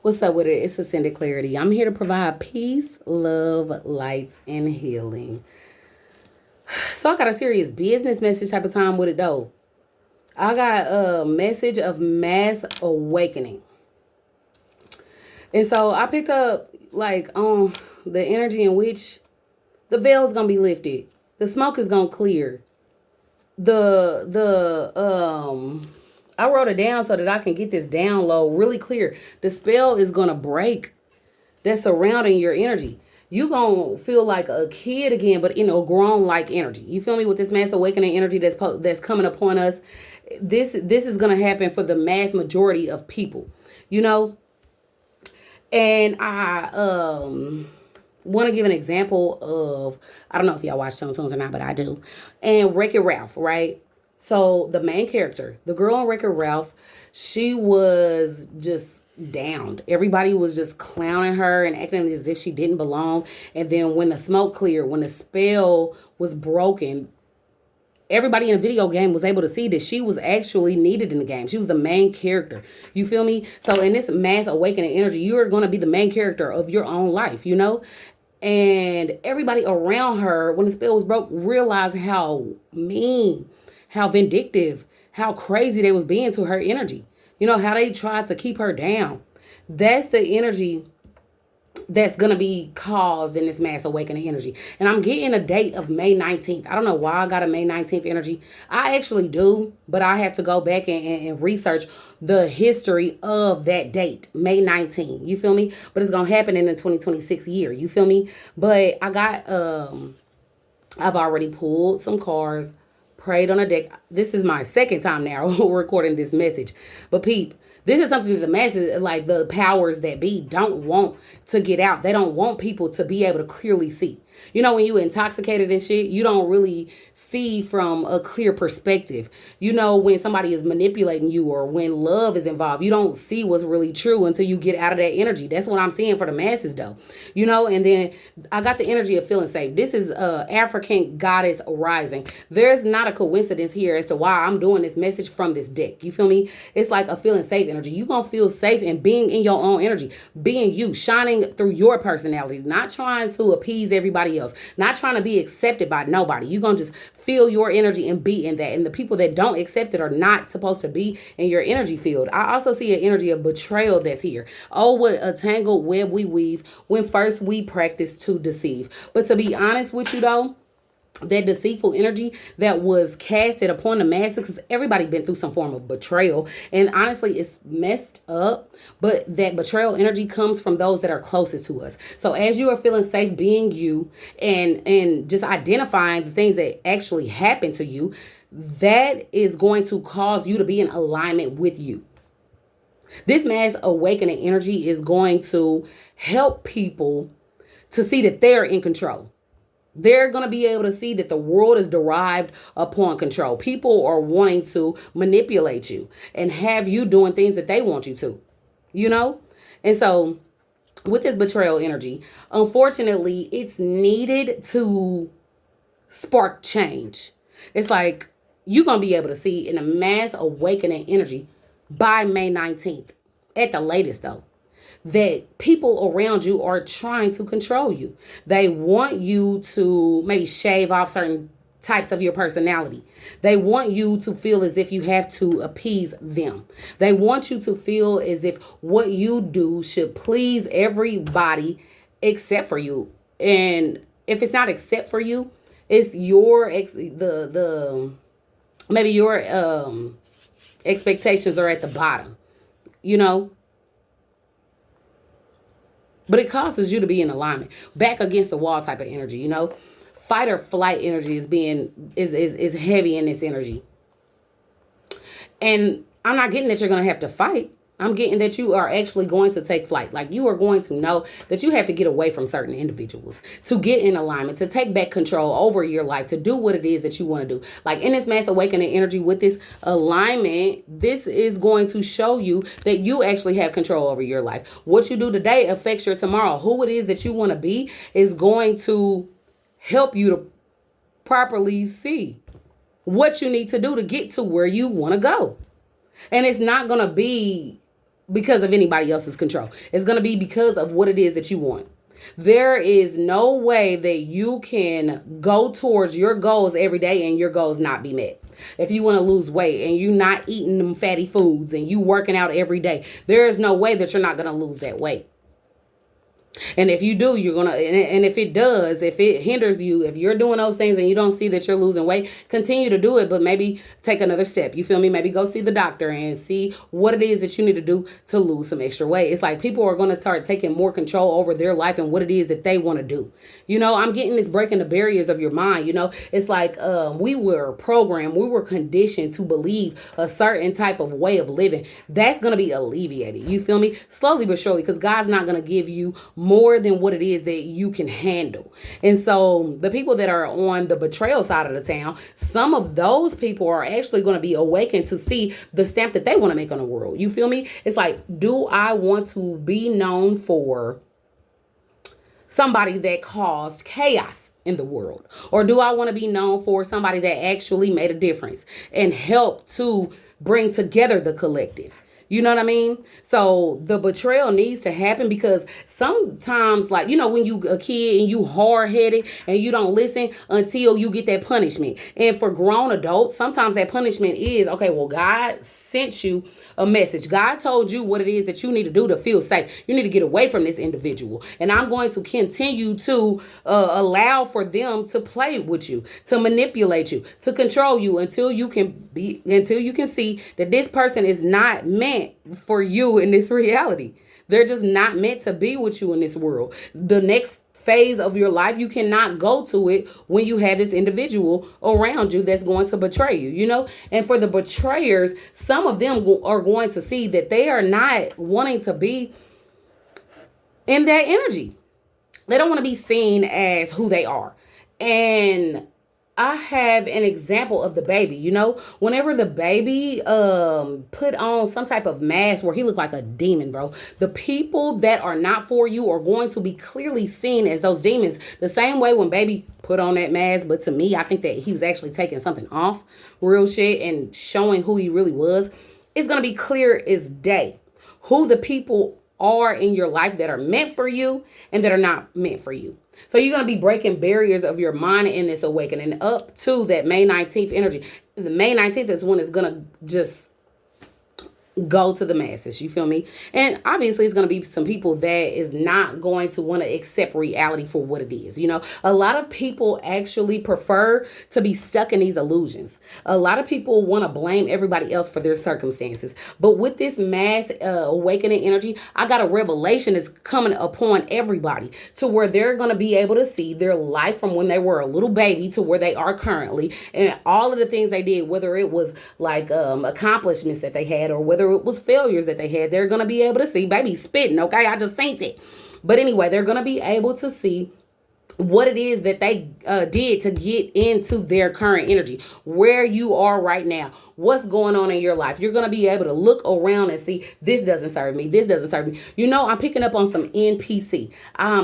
What's up with it? It's Ascended Clarity. I'm here to provide peace, love, lights, and healing. So I got a serious business message type of time with it though. I got a message of mass awakening. And so I picked up like on the energy in which the veil's gonna be lifted. The smoke is gonna clear. The I wrote it down so that I can get this download really clear. The spell is gonna break that's surrounding your energy. You gonna feel like a kid again, but in a grown like energy. You feel me with this mass awakening energy that's coming upon us. This is gonna happen for the mass majority of people, you know. And I want to give an example of, I don't know if y'all watch Stone Tunes or not, but I do. And Wreck-It Ralph, right? So the main character, the girl in Wreck-It Ralph, she was just downed. Everybody was just clowning her and acting as if she didn't belong. And then when the smoke cleared, when the spell was broken, everybody in the video game was able to see that she was actually needed in the game. She was the main character. You feel me? So in this mass awakening energy, you're going to be the main character of your own life, you know? And everybody around her, when the spell was broke, realized how mean, how vindictive, how crazy they was being to her energy. You know, how they tried to keep her down. That's the energy that's going to be caused in this mass awakening energy. And I'm getting a date of May 19th. I don't know why I got a May 19th energy. I actually do, but I have to go back and research the history of that date, May 19th. You feel me? But it's going to happen in the 2026 year. You feel me? But I've already pulled some cards, prayed on a deck. This is my second time now recording this message. But peep, this is something that the masses, like the powers that be, don't want to get out. They don't want people to be able to clearly see. You know, when you intoxicated and shit, you don't really see from a clear perspective. You know, when somebody is manipulating you or when love is involved, you don't see what's really true until you get out of that energy. That's what I'm seeing for the masses though. You know, and then I got the energy of feeling safe. This is African goddess rising. There's not a coincidence here as to why I'm doing this message from this deck. You feel me? It's like a feeling safe energy. You're going to feel safe in being in your own energy, being you, shining through your personality, not trying to appease everybody else, not trying to be accepted by nobody. You're going to just feel your energy and be in that. And the people that don't accept it are not supposed to be in your energy field. I also see an energy of betrayal that's here. Oh, what a tangled web we weave when first we practice to deceive. But to be honest with you though, that deceitful energy that was casted upon the masses, because everybody been through some form of betrayal, and honestly it's messed up, but that betrayal energy comes from those that are closest to us. So as you are feeling safe being you and just identifying the things that actually happen to you, that is going to cause you to be in alignment with you. This mass awakening energy is going to help people to see that they're in control. They're going to be able to see that the world is derived upon control. People are wanting to manipulate you and have you doing things that they want you to, you know? And so with this betrayal energy, unfortunately, it's needed to spark change. It's like you're going to be able to see in a mass awakening energy by May 19th at the latest, though, that people around you are trying to control you. They want you to maybe shave off certain types of your personality. They want you to feel as if you have to appease them. They want you to feel as if what you do should please everybody except for you. And if it's not except for you, it's your the maybe your expectations are at the bottom, you know? But it causes you to be in alignment, back against the wall type of energy, you know. Fight or flight energy is heavy in this energy. And I'm not getting that you're gonna have to fight. I'm getting that you are actually going to take flight. Like you are going to know that you have to get away from certain individuals to get in alignment, to take back control over your life, to do what it is that you want to do. Like in this mass awakening energy with this alignment, this is going to show you that you actually have control over your life. What you do today affects your tomorrow. Who it is that you want to be is going to help you to properly see what you need to do to get to where you want to go. And it's not going to be because of anybody else's control. It's going to be because of what it is that you want. There is no way that you can go towards your goals every day and your goals not be met. If you want to lose weight and you're not eating them fatty foods and you working out every day, there is no way that you're not going to lose that weight. And if you do, you're going to, and if it does, if it hinders you, if you're doing those things and you don't see that you're losing weight, continue to do it, but maybe take another step. You feel me? Maybe go see the doctor and see what it is that you need to do to lose some extra weight. It's like people are going to start taking more control over their life and what it is that they want to do. You know, I'm getting this breaking the barriers of your mind. You know, it's like we were programmed, we were conditioned to believe a certain type of way of living. That's going to be alleviated. You feel me? Slowly but surely, because God's not going to give you more than what it is that you can handle. And so the people that are on the betrayal side of the town, some of those people are actually going to be awakened to see the stamp that they want to make on the world. You feel me? It's like, do I want to be known for somebody that caused chaos in the world? Or do I want to be known for somebody that actually made a difference and helped to bring together the collective? You know what I mean? So the betrayal needs to happen because sometimes, like, you know, when you a kid and you hard-headed and you don't listen until you get that punishment. And for grown adults, sometimes that punishment is, okay, well, God sent you a message. God told you what it is that you need to do to feel safe. You need to get away from this individual. And I'm going to continue to allow for them to play with you, to manipulate you, to control you until you can see that this person is not meant for you in this reality. They're just not meant to be with you in this world. The next phase of your life, you cannot go to it when you have this individual around you that's going to betray you, you know? And for the betrayers, some of them are going to see that they are not wanting to be in that energy. They don't want to be seen as who they are. And I have an example of the baby, you know, whenever the baby put on some type of mask where he looked like a demon, bro, the people that are not for you are going to be clearly seen as those demons. The same way when baby put on that mask, but to me, I think that he was actually taking something off, real shit, and showing who he really was. It's going to be clear as day who the people are in your life that are meant for you and that are not meant for you. So you're going to be breaking barriers of your mind in this awakening up to that May 19th energy. The May 19th is when it's going to just go to the masses. You feel me? And obviously it's going to be some people that is not going to want to accept reality for what it is. You know, a lot of people actually prefer to be stuck in these illusions. A lot of people want to blame everybody else for their circumstances. But with this mass awakening energy, I got a revelation that's coming upon everybody to where they're going to be able to see their life from when they were a little baby to where they are currently, and all of the things they did, whether it was like accomplishments that they had or whether it was failures that they had. They're going to be able to see, baby spitting, okay? I just seen it. But anyway, they're going to be able to see what it is that they did to get into their current energy, where you are right now, what's going on in your life. You're going to be able to look around and see, this doesn't serve me, this doesn't serve me. You know, I'm picking up on some NPC.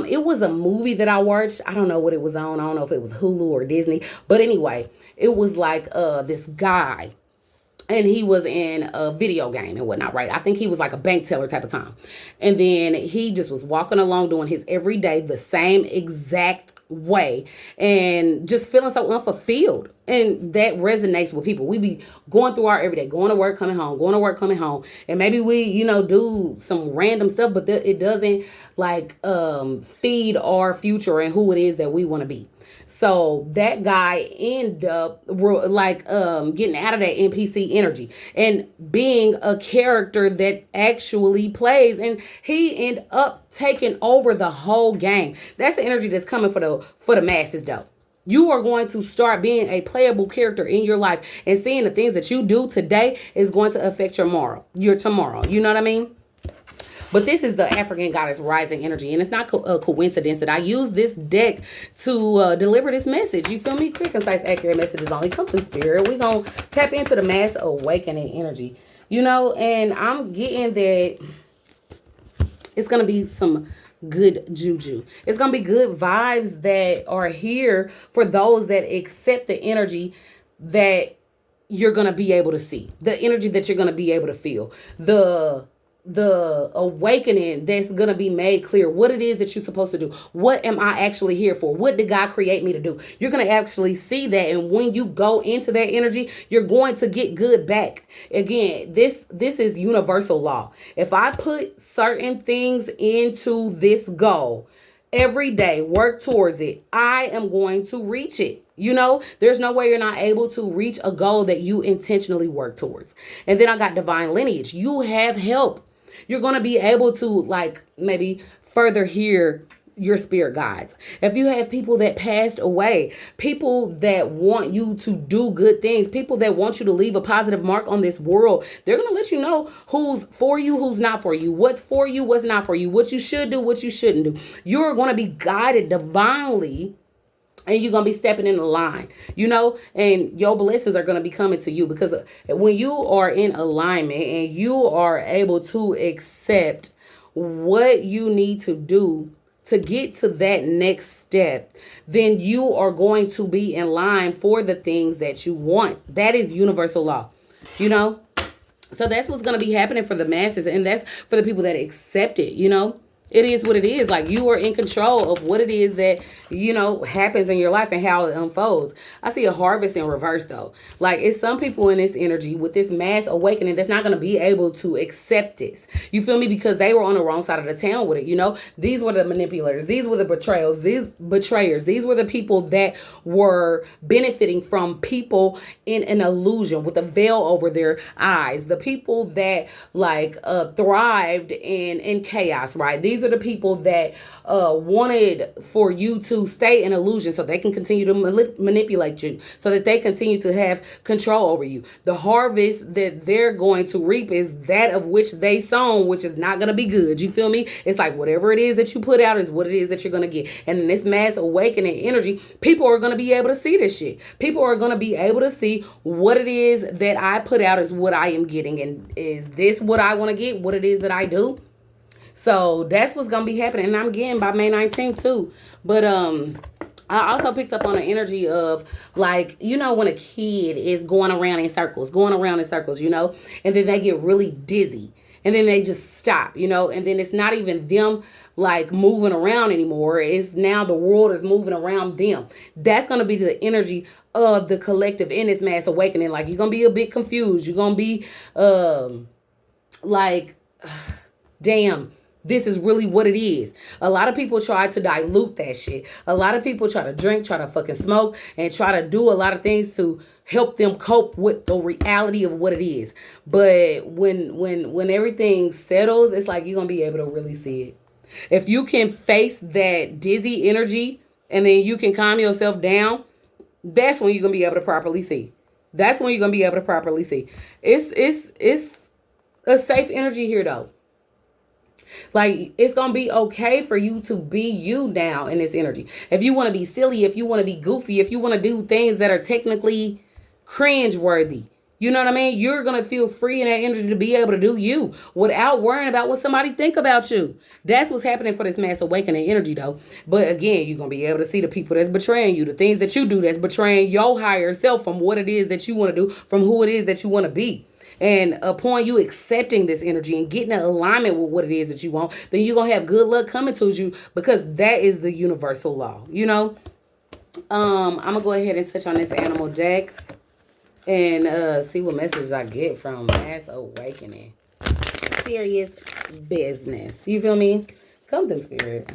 It was a movie that I watched. I don't know what it was on. I don't know if it was Hulu or Disney. But anyway, it was like this guy. And he was in a video game and whatnot, right? I think he was like a bank teller type of time. And then he just was walking along doing his everyday the same exact way and just feeling so unfulfilled. And that resonates with people. We be going through our everyday, going to work, coming home, going to work, coming home. And maybe we, you know, do some random stuff, but it doesn't like feed our future and who it is that we want to be. So that guy ended up like getting out of that NPC energy and being a character that actually plays, and he ended up taking over the whole game. That's the energy that's coming for the masses though. You are going to start being a playable character in your life, and seeing the things that you do today is going to affect your tomorrow. You know what I mean? But this is the African Goddess Rising energy. And it's not a coincidence that I use this deck to deliver this message. You feel me? Clear, concise, accurate messages only come from spirit. We're going to tap into the mass awakening energy. You know, and I'm getting that it's going to be some good juju. It's going to be good vibes that are here for those that accept the energy that you're going to be able to see. The energy that you're going to be able to feel. The the awakening that's going to be made clear, what it is that you're supposed to do. What am I actually here for? What did God create me to do? You're going to actually see that, and when you go into that energy, you're going to get good back. Again, this is universal law. If I put certain things into this goal every day, work towards it, I am going to reach it. You know, there's no way you're not able to reach a goal that you intentionally work towards. And then I got divine lineage. You have help. You're going to be able to, like, maybe further hear your spirit guides. If you have people that passed away, people that want you to do good things, people that want you to leave a positive mark on this world, they're going to let you know who's for you, who's not for you, what's for you, what's not for you, what you should do, what you shouldn't do. You're going to be guided divinely, and you're going to be stepping in the line, you know, and your blessings are going to be coming to you, because when you are in alignment and you are able to accept what you need to do to get to that next step, then you are going to be in line for the things that you want. That is universal law, you know. So that's what's going to be happening for the masses, and that's for the people that accept it, you know. It is what it is. Like, you are in control of what it is that, you know, happens in your life and how it unfolds. I see a harvest in reverse, though. Like, it's some people in this energy with this mass awakening that's not going to be able to accept this. You feel me? Because they were on the wrong side of the town with it, you know? These were the manipulators. These were the betrayals. These betrayers. These were the people that were benefiting from people in an illusion with a veil over their eyes. The people that, like, thrived in chaos, right? These are the people that wanted for you to stay in illusion so they can continue to manipulate you, so that they continue to have control over you. The harvest that they're going to reap is that of which they sown, which is not going to be good. You feel me? It's like whatever it is that you put out is what it is that you're going to get. And in this mass awakening energy, people are going to be able to see this shit. People are going to be able to see what it is that I put out is what I am getting. And is this what I want to get? What it is that I do? So that's what's going to be happening. And I'm getting by May 19th too. But I also picked up on the energy of, like, you know, when a kid is going around in circles, you know, and then they get really dizzy and then they just stop, you know, and then it's not even them like moving around anymore. It's now the world is moving around them. That's going to be the energy of the collective in this mass awakening. Like, you're going to be a bit confused. You're going to be like, damn. This is really what it is. A lot of people try to dilute that shit. A lot of people try to drink, try to fucking smoke, and try to do a lot of things to help them cope with the reality of what it is. But when everything settles, it's like you're going to be able to really see it. If you can face that dizzy energy and then you can calm yourself down, that's when you're going to be able to properly see. That's when you're going to be able to properly see. It's a safe energy here, though. Like, it's going to be okay for you to be you now in this energy. If you want to be silly, if you want to be goofy, if you want to do things that are technically cringe-worthy, you know what I mean? You're going to feel free in that energy to be able to do you without worrying about what somebody think about you. That's what's happening for this mass awakening energy, though. But again, you're going to be able to see the people that's betraying you, the things that you do that's betraying your higher self from what it is that you want to do, from who it is that you want to be. And upon you accepting this energy and getting in alignment with what it is that you want, then you're going to have good luck coming to you, because that is the universal law, you know? I'm going to go ahead and touch on this animal deck and see what messages I get from Mass Awakening. Serious business. You feel me? Come through, Spirit.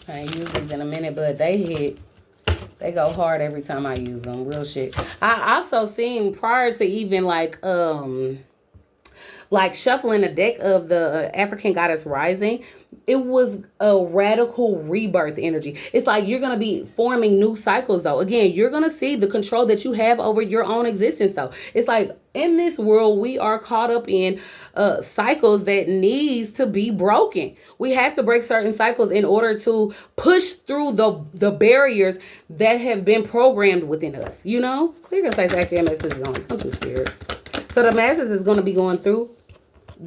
I ain't use these in a minute, but they go hard every time I use them. Real shit. I also seen, prior to even like shuffling the deck of the African Goddess Rising, it was a radical rebirth energy. It's like you're going to be forming new cycles, though. Again, you're going to see the control that you have over your own existence, though. It's like in this world, we are caught up in cycles that needs to be broken. We have to break certain cycles in order to push through the barriers that have been programmed within us. You know? Clear, concise, accurate messages on. Come through, Spirit. So the masses is going to be going through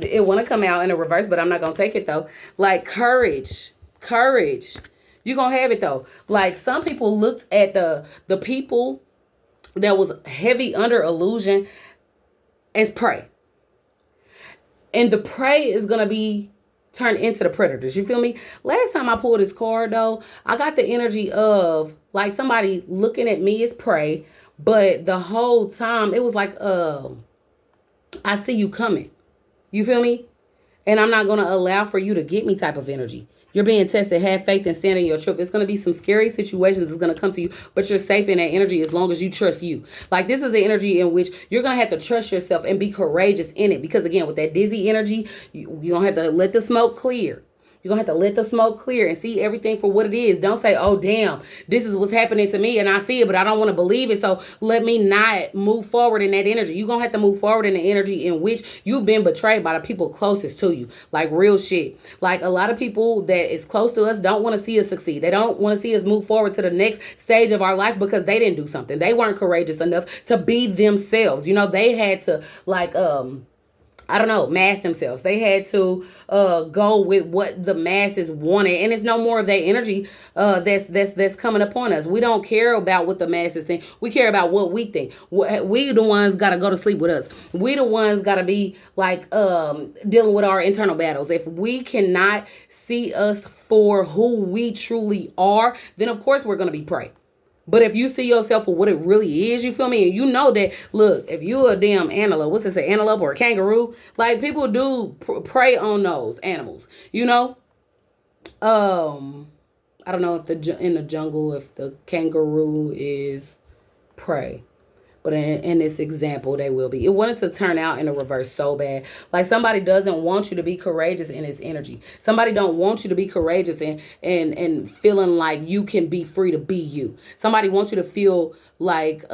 It want to come out in a reverse, but I'm not going to take it though. Like courage. Courage. You're going to have it though. Like some people looked at the people that was heavy under illusion as prey. And the prey is going to be turned into the predators. You feel me? Last time I pulled this card though, I got the energy of like somebody looking at me as prey, but the whole time it was like, I see you coming. You feel me? And I'm not going to allow for you to get me type of energy. You're being tested. Have faith and stand in your truth. It's going to be some scary situations that's going to come to you, but you're safe in that energy as long as you trust you. Like this is the energy in which you're going to have to trust yourself and be courageous in it. Because again, with that dizzy energy, you're going to have to let the smoke clear. You're going to have to let the smoke clear and see everything for what it is. Don't say, oh, damn, this is what's happening to me and I see it, but I don't want to believe it. So let me not move forward in that energy. You're going to have to move forward in the energy in which you've been betrayed by the people closest to you. Like real shit. Like a lot of people that is close to us don't want to see us succeed. They don't want to see us move forward to the next stage of our life because they didn't do something. They weren't courageous enough to be themselves. You know, they had to like, I don't know, mask themselves. They had to go with what the masses wanted, and it's no more of that energy that's coming upon us. We don't care about what the masses think. We care about what we think. We the ones got to go to sleep with us. We the ones got to be like dealing with our internal battles. If we cannot see us for who we truly are, then of course we're gonna be prey. But if you see yourself for what it really is, you feel me? And you know that, look, if you a damn antelope, what's this, an antelope or a kangaroo? Like, people do prey on those animals, you know? I don't know if in the jungle, if the kangaroo is prey. But in this example, they will be. It wanted to turn out in a reverse so bad. Like somebody doesn't want you to be courageous in this energy. Somebody don't want you to be courageous and feeling like you can be free to be you. Somebody wants you to feel like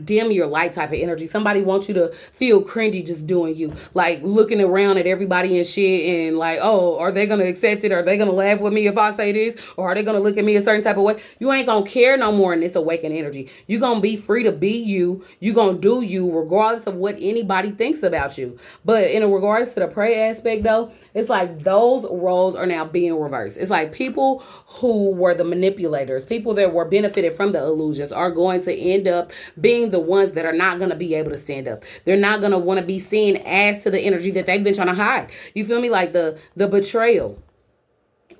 dim your light type of energy. Somebody wants you to feel cringy just doing you. Like looking around at everybody and shit and like, oh, are they going to accept it? Are they going to laugh with me if I say this? Or are they going to look at me a certain type of way? You ain't going to care no more in this awakened energy. You're going to be free to be you. You're going to do you regardless of what anybody thinks about you. But in regards to the prey aspect though, it's like those roles are now being reversed. It's like people who were the manipulators, people that were benefited from the illusions are going to end up being the ones that are not going to be able to stand up. They're not going to want to be seen as to the energy that they've been trying to hide. You feel me? Like the betrayal.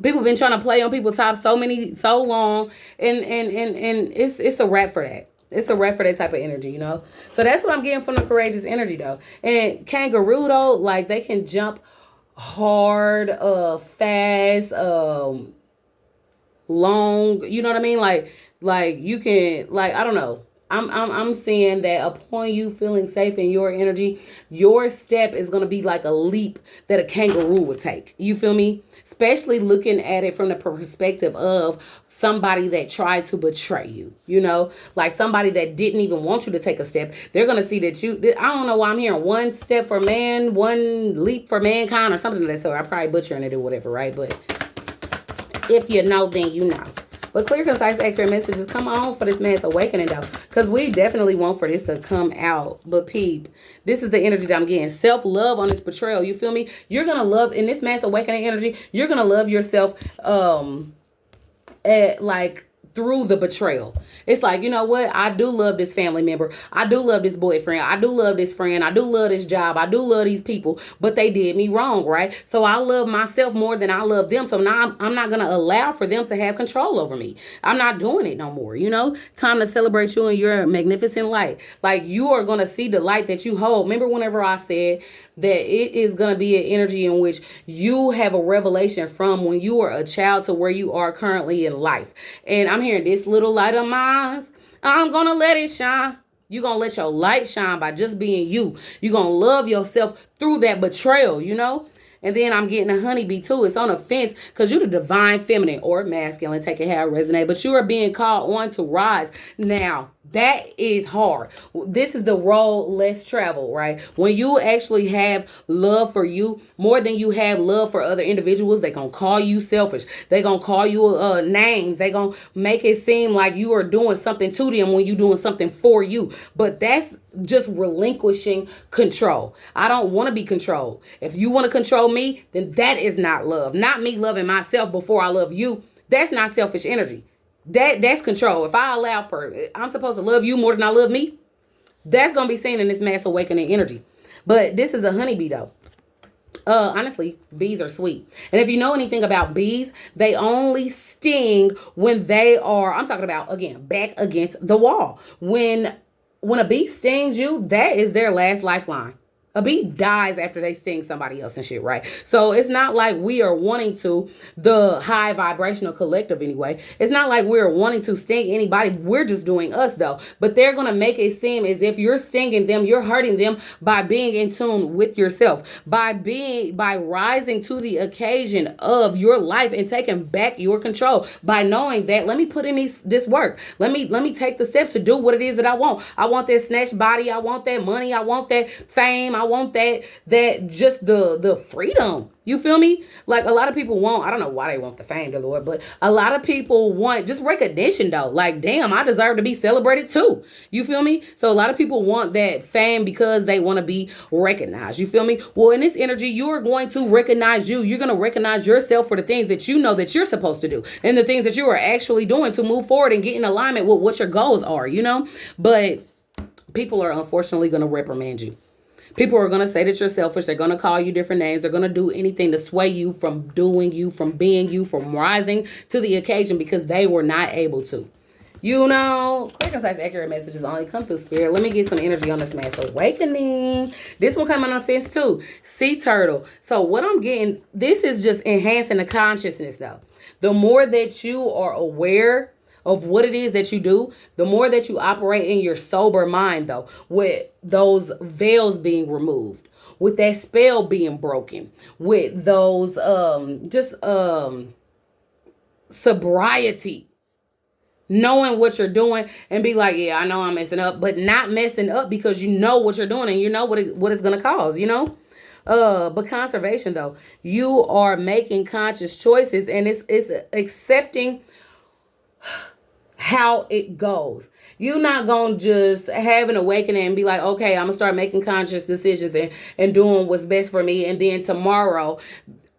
People been trying to play on people's top so long and it's a wrap for that. It's a wrap for that type of energy, you know? So that's what I'm getting from the courageous energy, though. And kangaroo, though, like, they can jump hard, fast, long, you know what I mean? Like you can, like, I don't know. I'm seeing that upon you feeling safe in your energy, your step is going to be like a leap that a kangaroo would take. You feel me? Especially looking at it from the perspective of somebody that tried to betray you, you know, like somebody that didn't even want you to take a step. They're going to see that I don't know why I'm hearing one step for man, one leap for mankind or something like that. So I'm probably butchering it or whatever, right? But if you know, then you know. But clear, concise, accurate messages come on for this mass awakening, though. Because we definitely want for this to come out. But peep, this is the energy that I'm getting. Self-love on this betrayal. You feel me? You're going to love, in this mass awakening energy, you're going to love yourself through the betrayal. It's like, you know what? I do love this family member. I do love this boyfriend. I do love this friend. I do love this job. I do love these people, but they did me wrong, right? So I love myself more than I love them. So now I'm not going to allow for them to have control over me. I'm not doing it no more, you know? Time to celebrate you and your magnificent light. Like, you are going to see the light that you hold. Remember whenever I said that it is going to be an energy in which you have a revelation from when you were a child to where you are currently in life. And I'm hearing this little light of mine, I'm going to let it shine. You're going to let your light shine by just being you. You're going to love yourself through that betrayal, you know? And then I'm getting a honeybee too. It's on a fence because you're the divine feminine or masculine. Take it how it resonates. But you are being called on to rise. Now, That is hard. This is the road less traveled, right? When you actually have love for you more than you have love for other individuals, they gonna call you selfish. They gonna call you names. They gonna make it seem like you are doing something to them when you doing something for you. But that's just relinquishing control. I don't want to be controlled. If you want to control me, then that is not love. Not me loving myself before I love you. That's not selfish energy. That's control. If I allow for, I'm supposed to love you more than I love me. That's gonna be seen in this mass awakening energy. But this is a honeybee though. Honestly, bees are sweet. And if you know anything about bees, they only sting when they are, I'm talking about again, back against the wall. When a bee stings you, that is their last lifeline. A bee dies after they sting somebody else and shit, right? So it's not like we are wanting to, the high vibrational collective anyway. It's not like we're wanting to sting anybody. We're just doing us though. But they're going to make it seem as if you're stinging them, you're hurting them by being in tune with yourself, by rising to the occasion of your life and taking back your control, by knowing that let me put in this work. Let me take the steps to do what it is that I want. I want that snatched body. I want that money. I want that fame. I want that just the freedom. You feel me? Like a lot of people want, I don't know why they want the fame, the Lord, but a lot of people want just recognition though. Like, damn, I deserve to be celebrated too. You feel me? So a lot of people want that fame because they want to be recognized. You feel me? Well, in this energy, you are going to recognize you. You're going to recognize yourself for the things that you know that you're supposed to do and the things that you are actually doing to move forward and get in alignment with what your goals are, you know? But people are unfortunately going to reprimand you. People are going to say that you're selfish. They're going to call you different names. They're going to do anything to sway you from doing you, from being you, from rising to the occasion because they were not able to. You know, clear, concise, accurate messages only come through spirit. Let me get some energy on this mass awakening. This one coming on fence too. Sea turtle. So what I'm getting, this is just enhancing the consciousness though. The more that you are aware of what it is that you do, the more that you operate in your sober mind though, with those veils being removed, with that spell being broken, with those sobriety, knowing what you're doing and be like, yeah, I know I'm messing up, but not messing up because you know what you're doing and you know what it's going to cause, you know? But conservation though, you are making conscious choices and it's accepting how it goes. You're not going to just have an awakening and be like, okay, I'm going to start making conscious decisions and doing what's best for me. And then tomorrow,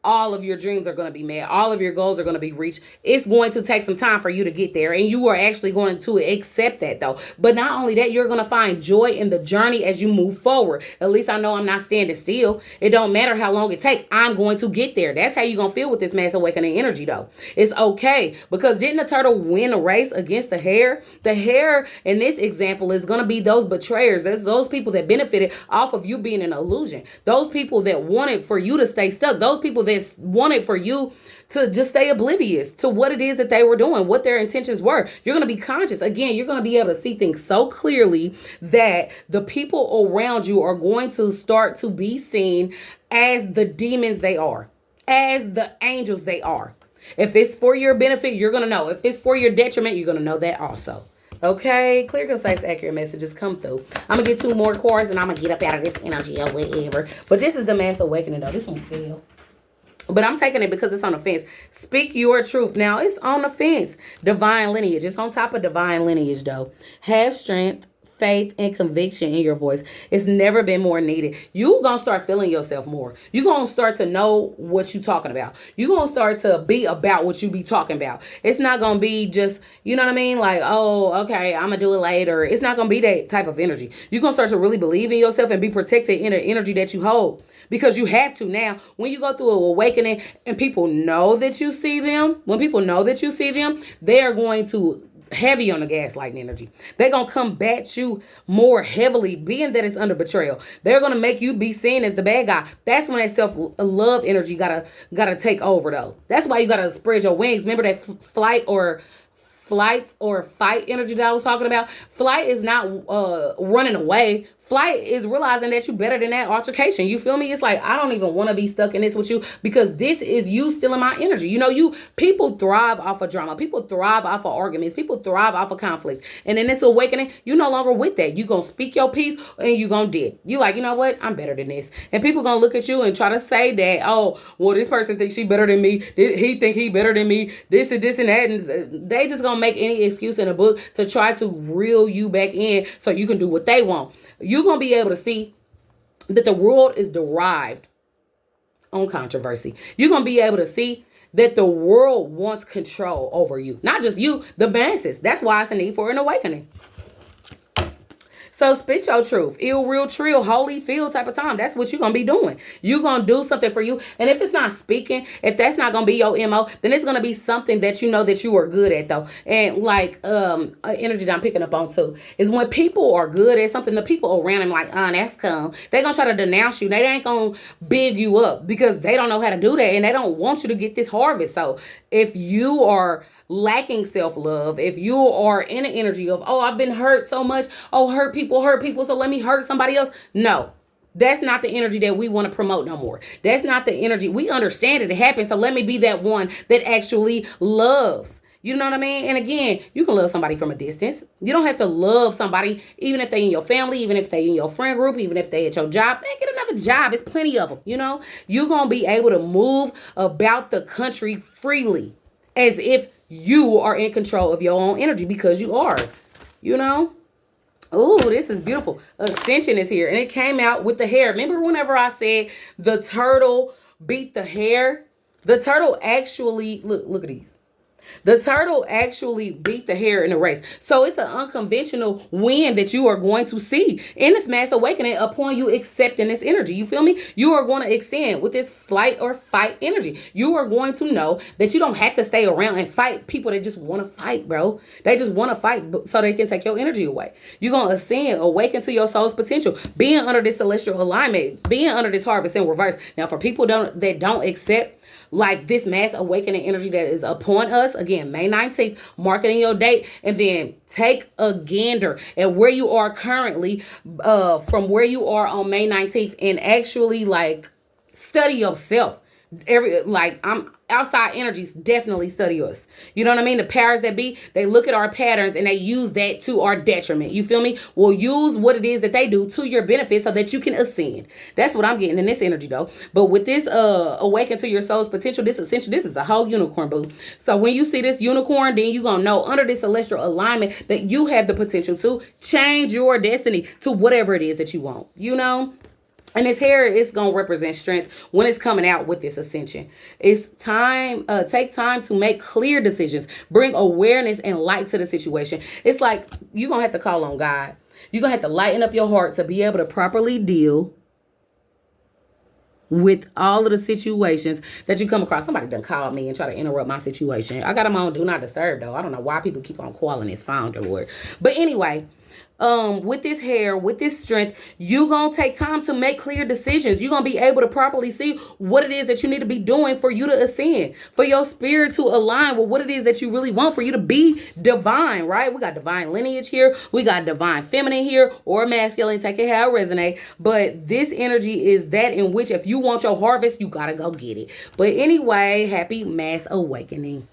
all of your dreams are going to be met. All of your goals are going to be reached. It's going to take some time for you to get there. And you are actually going to accept that though. But not only that, you're going to find joy in the journey as you move forward. At least I know I'm not standing still. It don't matter how long it takes. I'm going to get there. That's how you're going to feel with this mass awakening energy though. It's okay. Because didn't the turtle win a race against the hare? The hare in this example is going to be those betrayers. That's those people that benefited off of you being an illusion. Those people that wanted for you to stay stuck. Those people that wanted for you to just stay oblivious to what it is that they were doing, what their intentions were. You're going to be conscious. Again, you're going to be able to see things so clearly that the people around you are going to start to be seen as the demons they are, as the angels they are. If it's for your benefit, you're going to know. If it's for your detriment, you're going to know that also. Okay, clear, concise, accurate messages come through. I'm going to get 2 more cards and I'm going to get up out of this energy or whatever. But this is the mass awakening though. This one fell. But I'm taking it because it's on the fence. Speak your truth. Now, it's on the fence. Divine lineage. It's on top of divine lineage, though. Have strength, faith, and conviction in your voice. It's never been more needed. You're going to start feeling yourself more. You're going to start to know what you're talking about. You're going to start to be about what you be talking about. It's not going to be just, you know what I mean? Like, oh, okay, I'm going to do it later. It's not going to be that type of energy. You're going to start to really believe in yourself and be protected in the energy that you hold. Because you have to now. When you go through an awakening and people know that you see them, when people know that you see them, they are going to heavy on the gaslighting energy. They're going to combat you more heavily, being that it's under betrayal. They're going to make you be seen as the bad guy. That's when that self-love energy gotta take over, though. That's why you got to spread your wings. Remember that flight or fight energy that I was talking about? Flight is not running away. Flight is realizing that you're better than that altercation. You feel me? It's like, I don't even want to be stuck in this with you because this is you stealing my energy. You know, people thrive off of drama. People thrive off of arguments. People thrive off of conflicts. And in this awakening, you're no longer with that. You're going to speak your piece and you're going to dip. You like, you know what? I'm better than this. And people going to look at you and try to say that, oh, well, this person thinks she better than me. He think he better than me. This and this and that. And they just going to make any excuse in a book to try to reel you back in so you can do what they want. You're going to be able to see that the world is derived on controversy. You're going to be able to see that the world wants control over you. Not just you, the masses. That's why it's a need for an awakening. So spit your truth. Ill, real, trill, holy, feel type of time. That's what you're going to be doing. You're going to do something for you. And if it's not speaking, if that's not going to be your MO, then it's going to be something that you know that you are good at though. And like energy that I'm picking up on too is when people are good at something, the people around them like, oh, that's cool. They're going to try to denounce you. They ain't going to big you up because they don't know how to do that. And they don't want you to get this harvest. So if you are lacking self-love, if you are in an energy of, oh, I've been hurt so much, oh, hurt people, so let me hurt somebody else. No, that's not the energy that we want to promote no more. That's not the energy. We understand it happens, so let me be that one that actually loves. You know what I mean? And again, you can love somebody from a distance. You don't have to love somebody, even if they in your family, even if they in your friend group, even if they at your job. Man, get another job. It's plenty of them, you know? You're going to be able to move about the country freely as if you are in control of your own energy because you are, you know? Oh, this is beautiful. Ascension is here. And it came out with the hare. Remember whenever I said the turtle beat the hare? The turtle actually, look at these. The turtle actually beat the hare in the race. So it's an unconventional win that you are going to see in this mass awakening upon you accepting this energy. You feel me? You are going to ascend with this flight or fight energy. You are going to know that you don't have to stay around and fight people that just want to fight, bro. They just want to fight so they can take your energy away. You're going to ascend, awaken to your soul's potential, being under this celestial alignment, being under this harvest in reverse. Now, for people that don't accept like this mass awakening energy that is upon us, again, May 19th, mark it in your date, and then take a gander at where you are currently from where you are on May 19th and actually like study yourself. I'm outside energies definitely study us. You know what I mean? The powers that be, they look at our patterns and they use that to our detriment. You feel me? We'll use what it is that they do to your benefit so that you can ascend. That's what I'm getting in this energy though. But with this awaken to your soul's potential, this ascension, this is a whole unicorn, boo. So when you see this unicorn, then you're gonna know under this celestial alignment that you have the potential to change your destiny to whatever it is that you want. You know? And this hair is going to represent strength when it's coming out with this ascension. It's time, take time to make clear decisions. Bring awareness and light to the situation. It's like you're going to have to call on God. You're going to have to lighten up your heart to be able to properly deal with all of the situations that you come across. Somebody done called me and try to interrupt my situation. I got them on Do Not Disturb, though. I don't know why people keep on calling this phone or what. But anyway, with this hair, with this strength, you gonna take time to make clear decisions. You're gonna be able to properly see what it is that you need to be doing for you to ascend, for your spirit to align with what it is that you really want, for you to be divine, right? We got divine lineage here. We got divine feminine here, or masculine, take it how it resonate. But this energy is that in which if you want your harvest, you gotta go get it. But anyway, happy mass awakening.